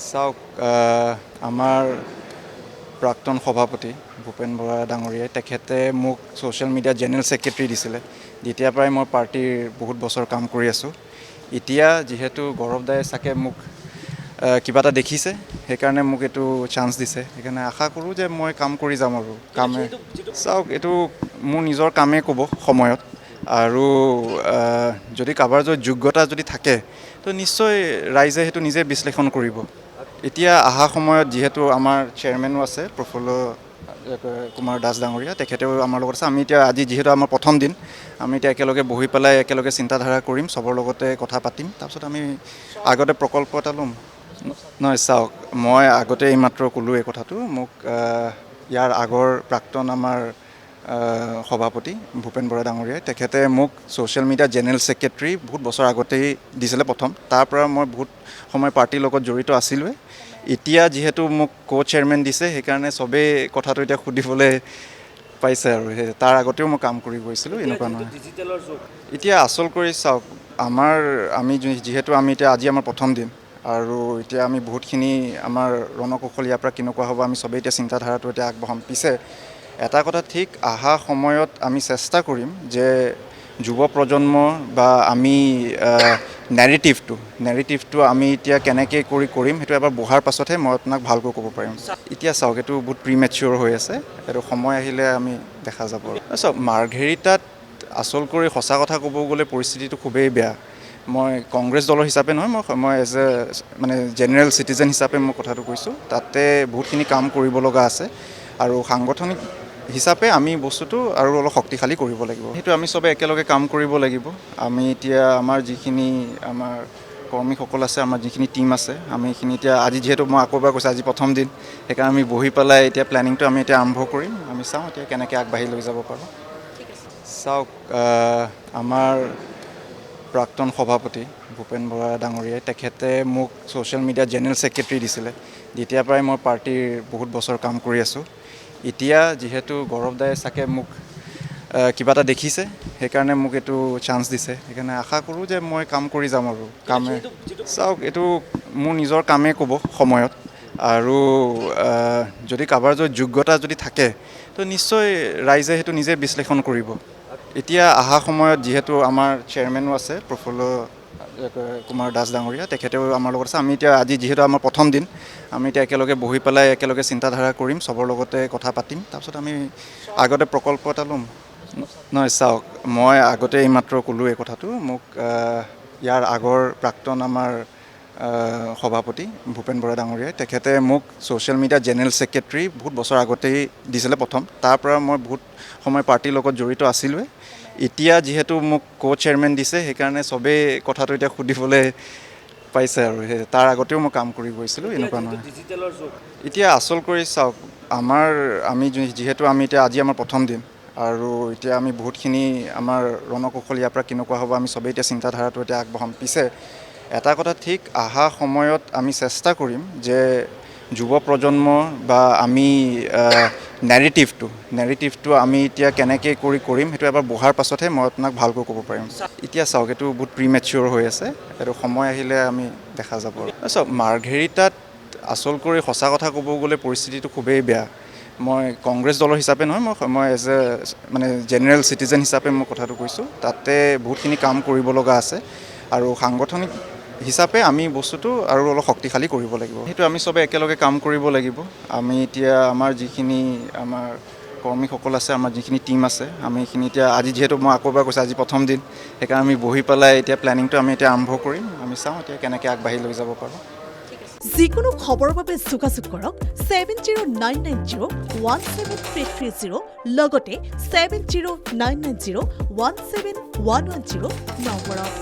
চাওক আমাৰ প্ৰাক্তন সভাপতি ভূপেন বৰা ডাঙৰীয়াই তেখেতে মোক ছ'চিয়েল মিডিয়া জেনেৰেল ছেক্ৰেটাৰী দিছিলে। যেতিয়াৰ পৰাই মই পাৰ্টিৰ বহুত বছৰ কাম কৰি আছোঁ। এতিয়া যিহেতু গৌৰৱ দাই চাগে মোক কিবা এটা দেখিছে, সেইকাৰণে মোক এইটো চান্স দিছে। সেইকাৰণে আশা কৰোঁ যে মই কাম কৰি যাম আৰু কামে চাওক এইটো মোৰ নিজৰ কামেই ক'ব সময়ত। আৰু যদি কাৰোবাৰ যদি যোগ্যতা যদি থাকে তো নিশ্চয় ৰাইজে সেইটো নিজে বিশ্লেষণ কৰিব। এতিয়া অহা সময়ত যিহেতু আমাৰ চেয়াৰমেনো আছে প্ৰফুল্ল কুমাৰ দাস ডাঙৰীয়া, তেখেতেও আমাৰ লগত আছে। আমি এতিয়া আজি যিহেতু আমাৰ প্ৰথম দিন, আমি এতিয়া একেলগে বহি পেলাই একেলগে চিন্তাধাৰা কৰিম, চবৰ লগতে কথা পাতিম। তাৰপিছত আমি আগতে প্ৰকল্প এটা ল'ম। নহয় চাওক, মই আগতে এইমাত্ৰ ক'লোঁ এই কথাটো। মোক ইয়াৰ আগৰ প্ৰাক্তন আমাৰ সভাপতি ভূপেন বৰা ডাঙৰীয়াই তেখেতে মোক ছ'চিয়েল মিডিয়া জেনেৰেল ছেক্ৰেটাৰী বহুত বছৰ আগতেই দিছিলে প্ৰথম। তাৰ পৰা মই বহুত সময় পাৰ্টিৰ লগত জড়িত আছিলোঁৱে। এতিয়া যিহেতু মোক চেয়াৰমেন দিছে, সেইকাৰণে চবেই কথাটো এতিয়া সুধিবলৈ পাইছে আৰু তাৰ আগতেও মই কাম কৰি গৈছিলোঁ, এনেকুৱা নহয়। এতিয়া আচল কৰি চাওক, আমি যিহেতু এতিয়া আজি আমাৰ প্ৰথম দিন, আৰু এতিয়া আমি বহুতখিনি আমাৰ ৰণকৌশল ইয়াৰ পৰা কেনেকুৱা হ'ব আমি চবেই এতিয়া চিন্তাধাৰাটো এতিয়া আগবঢ়াম। পিছে এটা কথা ঠিক, অহা সময়ত আমি চেষ্টা কৰিম যে যুৱ প্ৰজন্ম বা আমি নেৰেটিভটো আমি এতিয়া কেনেকৈ কৰিম সেইটো এবাৰ বহাৰ পাছতহে মই আপোনাক ভালকৈ ক'ব পাৰিম। এতিয়া চাওক, এইটো বহুত প্ৰিমেচিয়ৰ হৈ আছে, এইটো সময় আহিলে আমি দেখা যাব। চাওক, মাৰ্ঘেৰিটাত আচল কৰি সঁচা কথা ক'ব গ'লে পৰিস্থিতিটো খুবেই বেয়া। মই কংগ্ৰেছ দলৰ হিচাপে নহয়, মই এজ জেনেৰেল চিটিজেন হিচাপে মই কথাটো কৈছোঁ। তাতে বহুতখিনি কাম কৰিব লগা আছে, আৰু সাংগঠনিক হিচাপে আমি বস্তুটো আৰু অলপ শক্তিশালী কৰিব লাগিব। সেইটো আমি চবে একেলগে কাম কৰিব লাগিব। আমি এতিয়া আমাৰ যিখিনি আমাৰ কৰ্মীসকল আছে, আমাৰ যিখিনি টীম আছে, আমি এইখিনি এতিয়া আজি যিহেতু মই আকৌ এবাৰ কৈছোঁ আজি প্ৰথম দিন, সেইকাৰণে আমি বহি পেলাই এতিয়া প্লেনিংটো আমি এতিয়া আৰম্ভ কৰিম। আমি চাওঁ এতিয়া কেনেকৈ আগবাঢ়ি লৈ যাব পাৰোঁ। চাওক, আমাৰ প্ৰাক্তন সভাপতি ভূপেন বৰা ডাঙৰীয়াই তেখেতে মোক ছ'চিয়েল মিডিয়া জেনেৰেল ছেক্ৰেটাৰী দিছিলে। যেতিয়াৰ পৰাই মই পাৰ্টিৰ বহুত বছৰ কাম কৰি আছোঁ। এতিয়া যিহেতু গৌৰৱ দাই চাগে মোক কিবা এটা দেখিছে, সেইকাৰণে মোক এইটো চান্স দিছে। সেইকাৰণে আশা কৰোঁ যে মই কাম কৰি যাম আৰু কামে চাওক, এইটো মোৰ নিজৰ কামেই ক'ব সময়ত। আৰু যদি কাৰোবাৰ যদি যোগ্যতা যদি থাকে তো নিশ্চয় ৰাইজে সেইটো নিজে বিশ্লেষণ কৰিব। এতিয়া অহা সময়ত যিহেতু আমাৰ চেয়াৰমেনো আছে প্ৰফুল্ল কুমাৰ দাস ডাঙৰীয়া, তেখেতেও আমাৰ লগত আছে। আমি এতিয়া আজি যিহেতু আমাৰ প্ৰথম দিন, আমি এতিয়া একেলগে বহি পেলাই একেলগে চিন্তাধাৰা কৰিম, চবৰ লগতে কথা পাতিম। তাৰপিছত আমি আগতে প্ৰকল্প এটা ল'ম। নহয় চাওক, মই আগতে এইমাত্ৰ ক'লোঁ এই কথাটো। মোক ইয়াৰ আগৰ প্ৰাক্তন আমাৰ সভাপতি ভূপেন বৰা ডাঙৰীয়াই তেখেতে মোক ছ'চিয়েল মিডিয়া জেনেৰেল ছেক্ৰেটাৰী বহুত বছৰ আগতেই দিছিলে প্ৰথম। তাৰ পৰা মই বহুত সময় পাৰ্টিৰ লগত জড়িত আছিলোঁৱে। এতিয়া যিহেতু মোক চেয়াৰমেন দিছে, সেইকাৰণে চবেই কথাটো এতিয়া সুধিবলৈ পাইছে আৰু তাৰ আগতেও মই কাম কৰি গৈছিলোঁ, এনেকুৱা নহয়। এতিয়া আচল কৰি চাওক, আমি যিহেতু এতিয়া আজি আমাৰ প্ৰথম দিন, আৰু এতিয়া আমি বহুতখিনি আমাৰ ৰণকৌশল ইয়াৰ পৰা কেনেকুৱা হ'ব আমি চবেই এতিয়া চিন্তাধাৰাটো এতিয়া আগবঢ়াম। পিছে এটা কথা ঠিক, অহা সময়ত আমি চেষ্টা কৰিম যে যুৱ প্ৰজন্ম বা আমি নেৰেটিভটো আমি এতিয়া কেনেকৈ কৰিম সেইটো এবাৰ বহাৰ পাছতহে মই আপোনাক ভালকৈ ক'ব পাৰিম। এতিয়া চাওক, এইটো বহুত প্ৰিমেচিয়ৰ হৈ আছে, এইটো সময় আহিলে আমি দেখা যাব। চাওক, মাৰ্ঘেৰিটাত আচল কৰি সঁচা কথা ক'ব গ'লে পৰিস্থিতিটো খুবেই বেয়া। মই কংগ্ৰেছ দলৰ হিচাপে নহয়, মই এজ জেনেৰেল চিটিজেন হিচাপে মই কথাটো কৈছোঁ। তাতে বহুতখিনি কাম কৰিব লগা আছে, আৰু সাংগঠনিক হিচাপে আমি বস্তুটো আৰু অলপ শক্তিশালী কৰিব লাগিব। সেইটো আমি চবে একেলগে কাম কৰিব লাগিব। আমি এতিয়া আমাৰ যিখিনি আমাৰ কৰ্মীসকল আছে, আমাৰ যিখিনি টীম আছে, আমি এইখিনি এতিয়া আজি যিহেতু মই আকৌ এবাৰ কৈছোঁ আজি প্ৰথম দিন, সেইকাৰণে আমি বহি পেলাই এতিয়া প্লেনিংটো আমি এতিয়া আৰম্ভ কৰিম। আমি চাওঁ এতিয়া কেনেকৈ আগবাঢ়ি লৈ যাব পাৰোঁ। যিকোনো খবৰৰ বাবে যোগাযোগ কৰক 7099017330 লগতে 7099017110 নম্বৰত।